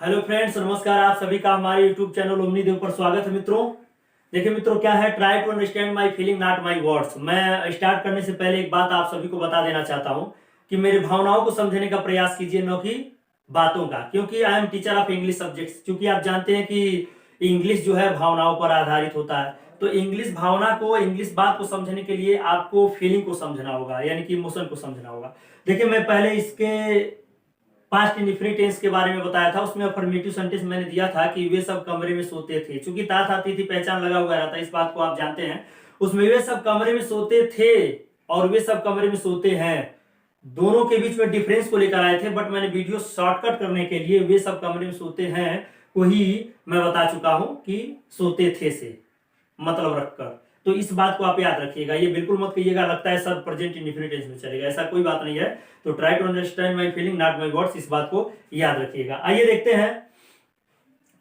Hello friends, नमस्कार। आप सभी का हमारे यूट्यूब चैनल ओमनी देव पर स्वागत है मित्रों। देखिए मित्रों, क्या है, try to understand my feeling not my words. मैं स्टार्ट करने से पहले एक बात आप सभी को बता देना चाहता हूं कि मेरी भावनाओं को समझने का प्रयास कीजिए, न कि बातों का, क्योंकि I am teacher of English subjects. क्योंकि आप जानते हैं कि इंग्लिश जो है भावनाओं पर आधारित होता है, तो इंग्लिश भावना को, इंग्लिश बात को समझने के लिए आपको फीलिंग को समझना होगा, यानी कि इमोशन को समझना होगा। देखिए, मैं पहले इसके पास्ट इंडिफिनिट टेंस के बारे में बताया था, उसमें अफर्मेटिव सेंटेंस मैंने दिया था कि वे सब कमरे में सोते थे। चूंकि तात आती थी, पहचान लगा हुआ रहता है, इस बात को आप जानते हैं। उसमें वे सब कमरे में सोते थे और वे सब कमरे में सोते हैं, दोनों के बीच में डिफरेंस को लेकर आए थे, बट मैंने वीडियो शॉर्टकट करने के लिए वे सब कमरे में सोते हैं को ही मैं बता चुका हूं कि सोते थे से मतलब रखकर। तो इस बात को आप याद रखिएगा, ये बिल्कुल मत कहिएगा लगता है सब प्रेजेंट इंडेफिनिट टेंस में चलेगा, ऐसा कोई बात नहीं है। तो try to understand my feeling not my words, इस बात को याद रखिएगा। आइए देखते हैं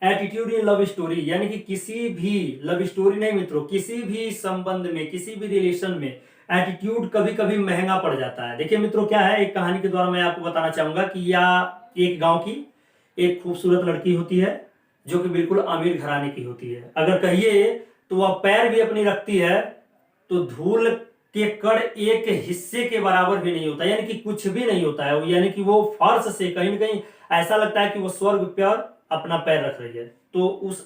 एटीट्यूड इन लव स्टोरी, यानी कि किसी भी लव स्टोरी नहीं मित्रों, किसी भी संबंध में, किसी भी रिलेशन में एटीट्यूड कभी कभी महंगा पड़ जाता है। देखिए मित्रों, क्या है, एक कहानी के द्वारा मैं आपको बताना चाहूंगा कि या एक गांव की एक खूबसूरत लड़की होती है जो कि बिल्कुल अमीर घराने की होती है। अगर कहिए तो वह पैर भी अपनी रखती है तो धूल के कण एक हिस्से के बराबर भी नहीं होता, यानी कि कुछ भी नहीं होता है, यानी कि वो फर्श से कहीं ना कहीं ऐसा लगता है कि वो स्वर्ग पर अपना पैर रख रही है। तो उस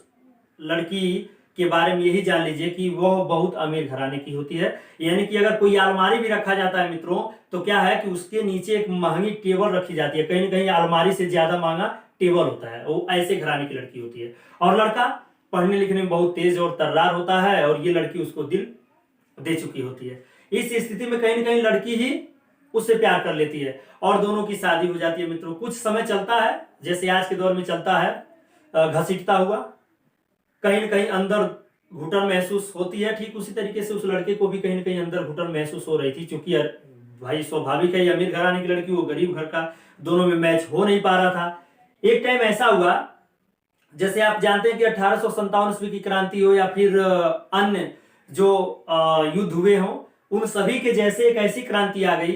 लड़की के बारे में यही जान लीजिए कि वह बहुत अमीर घराने की होती है। यानी कि अगर कोई अलमारी भी रखा जाता है मित्रों, तो क्या है कि उसके नीचे एक महंगी टेबल रखी जाती है, कहीं ना कहीं अलमारी से ज्यादा महंगा टेबल होता है। वो ऐसे घराने की लड़की होती है। और लड़का पढ़ने लिखने में बहुत तेज और तर्रार होता है, और ये लड़की उसको दिल दे चुकी होती है। इस स्थिति में कहीं ना कहीं लड़की ही उससे प्यार कर लेती है और दोनों की शादी हो जाती है मित्रों। कुछ समय चलता है, जैसे आज के दौर में चलता है, घसीटता हुआ, कहीं ना कहीं अंदर घुटन महसूस होती है। ठीक उसी तरीके से उस लड़के को भी कहीं ना कहीं अंदर घुटन महसूस हो रही थी, क्योंकि भाई स्वाभाविक है, अमीर घराने की लड़की, वो गरीब घर का, दोनों में मैच हो नहीं पा रहा था। एक टाइम ऐसा हुआ, जैसे आप जानते हैं कि 1857 ईस्वी की क्रांति हो या फिर अन्य जो युद्ध हुए हों, उन सभी के जैसे एक ऐसी क्रांति आ गई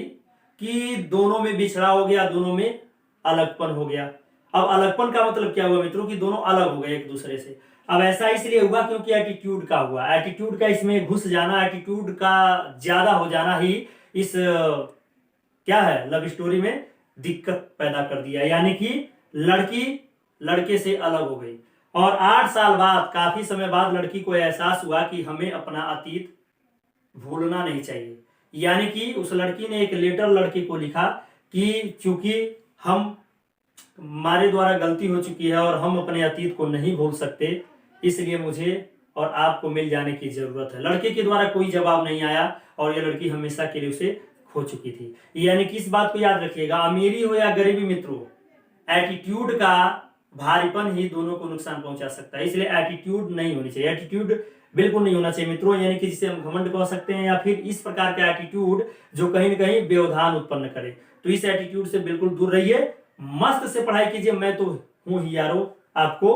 कि दोनों में बिछड़ा हो गया, दोनों में अलगपन हो गया। अब अलगपन का मतलब क्या हुआ मित्रों, कि दोनों अलग हो गए एक दूसरे से। अब ऐसा इसलिए हुआ क्योंकि एटीट्यूड का हुआ, एटीट्यूड का इसमें घुस जाना, एटीट्यूड का ज्यादा हो जाना ही इस क्या है, लव स्टोरी में दिक्कत पैदा कर दिया। यानी कि लड़की लड़के से अलग हो गई, और 8 साल बाद, काफी समय बाद, लड़की को एहसास हुआ कि हमें अपना अतीत भूलना नहीं चाहिए। यानी कि उस लड़की ने एक लेटर लड़के को लिखा कि चूंकि हम, हमारे द्वारा गलती हो चुकी है और हम अपने अतीत को नहीं भूल सकते, इसलिए मुझे और आपको मिल जाने की जरूरत है। लड़के के द्वारा कोई जवाब नहीं आया और यह लड़की हमेशा के लिए उसे खो चुकी थी। यानी कि इस बात को याद रखिएगा, अमीरी हो या गरीबी मित्रों, एटीट्यूड का भारीपन ही दोनों को नुकसान पहुंचा सकता है। इसलिए एटीट्यूड नहीं होनी चाहिए, एटीट्यूड बिल्कुल नहीं होना चाहिए मित्रों, यानी कि जिसे हम घमंड कह सकते हैं, या फिर इस प्रकार का एटीट्यूड जो कहीं ना कहीं व्यवधान उत्पन्न करे। तो इस एटीट्यूड से बिल्कुल दूर रहिए, मस्त से पढ़ाई कीजिए। मैं तो हूं ही यारो, आपको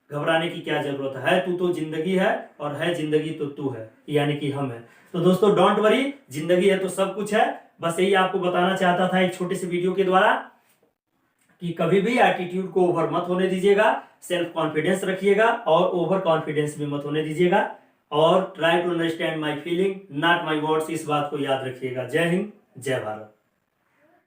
घबराने की क्या जरूरत है, तू तो जिंदगी है और है जिंदगी तो तू है, यानी कि हम है। तो दोस्तों डोंट वरी, जिंदगी है तो सब कुछ है। बस यही आपको बताना चाहता था एक छोटे से वीडियो के द्वारा, कि कभी भी एटीट्यूड को ओवर मत होने दीजिएगा, सेल्फ कॉन्फिडेंस रखिएगा और ओवर कॉन्फिडेंस भी मत होने दीजिएगा। और try to understand my feeling not my words, इस बात को याद रखिएगा। जय हिंद, जय भारत।